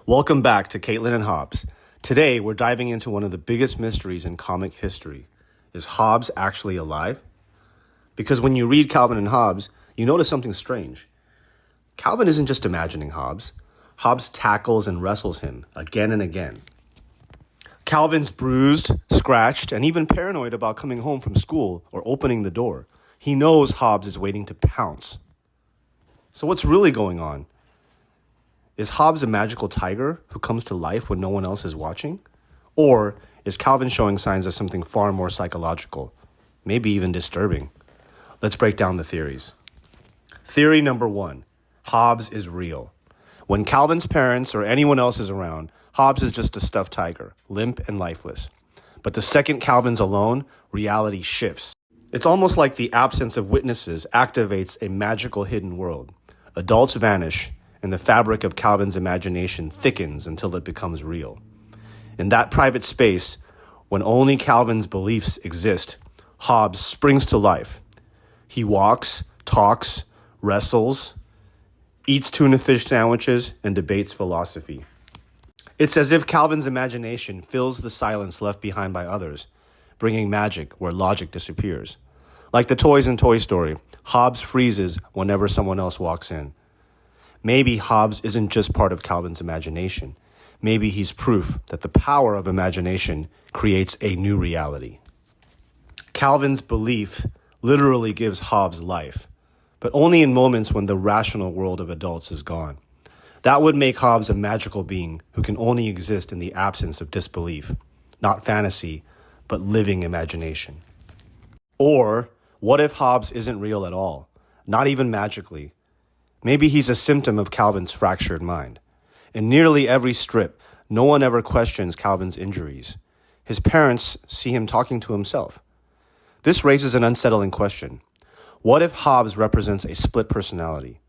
Welcome back to Caitlin Hobbes. Today, we're diving into one of the biggest mysteries in comic history. Is Hobbes actually alive? Because when you read Calvin and Hobbes, you notice something strange. Calvin isn't just imagining Hobbes. Hobbes tackles and wrestles him again and again. Calvin's bruised, scratched, and even paranoid about coming home from school or opening the door. He knows Hobbes is waiting to pounce. So what's really going on? Is Hobbes a magical tiger who comes to life when no one else is watching? Or is Calvin showing signs of something far more psychological, maybe even disturbing? Let's break down the theories. Theory number 1, Hobbes is real. When Calvin's parents or anyone else is around, Hobbes is just a stuffed tiger, limp and lifeless. But the second Calvin's alone, reality shifts. It's almost like the absence of witnesses activates a magical hidden world. Adults vanish, and the fabric of Calvin's imagination thickens until it becomes real. In that private space, when only Calvin's beliefs exist, Hobbes springs to life. He walks, talks, wrestles, eats tuna fish sandwiches, and debates philosophy. It's as if Calvin's imagination fills the silence left behind by others, bringing magic where logic disappears. Like the toys in Toy Story, Hobbes freezes whenever someone else walks in. Maybe Hobbes isn't just part of Calvin's imagination. Maybe he's proof that the power of imagination creates a new reality. Calvin's belief literally gives Hobbes life, but only in moments when the rational world of adults is gone. That would make Hobbes a magical being who can only exist in the absence of disbelief, not fantasy, but living imagination. Or, what if Hobbes isn't real at all, not even magically? Maybe he's a symptom of Calvin's fractured mind. In nearly every strip, no one ever questions Calvin's injuries. His parents see him talking to himself. This raises an unsettling question. What if Hobbes represents a split personality?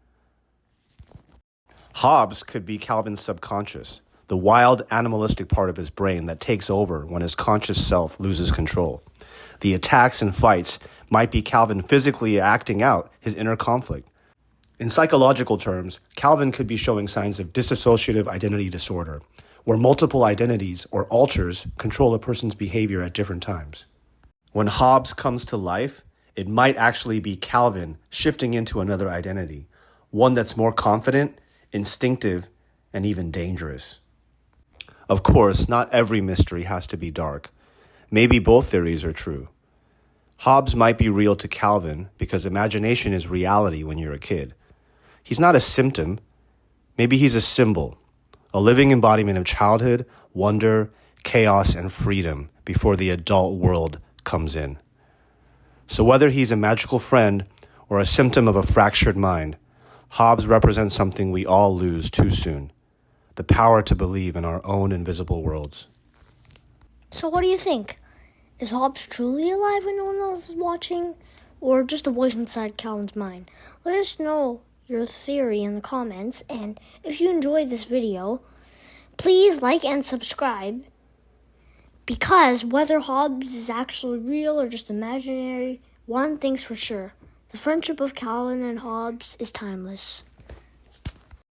Hobbes could be Calvin's subconscious, the wild animalistic part of his brain that takes over when his conscious self loses control. The attacks and fights might be Calvin physically acting out his inner conflict. In psychological terms, Calvin could be showing signs of dissociative identity disorder, where multiple identities or alters control a person's behavior at different times. When Hobbes comes to life, it might actually be Calvin shifting into another identity, one that's more confident, instinctive, and even dangerous. Of course, not every mystery has to be dark. Maybe both theories are true. Hobbes might be real to Calvin because imagination is reality when you're a kid. He's not a symptom. Maybe he's a symbol, a living embodiment of childhood, wonder, chaos, and freedom before the adult world comes in. So whether he's a magical friend or a symptom of a fractured mind, Hobbes represents something we all lose too soon, the power to believe in our own invisible worlds. So what do you think? Is Hobbes truly alive when no one else is watching? Or just a voice inside Calvin's mind? Let us know your theory in the comments, and if you enjoyed this video, please like and subscribe, because whether Hobbes is actually real or just imaginary, one thing's for sure: the friendship of Calvin and Hobbes is timeless.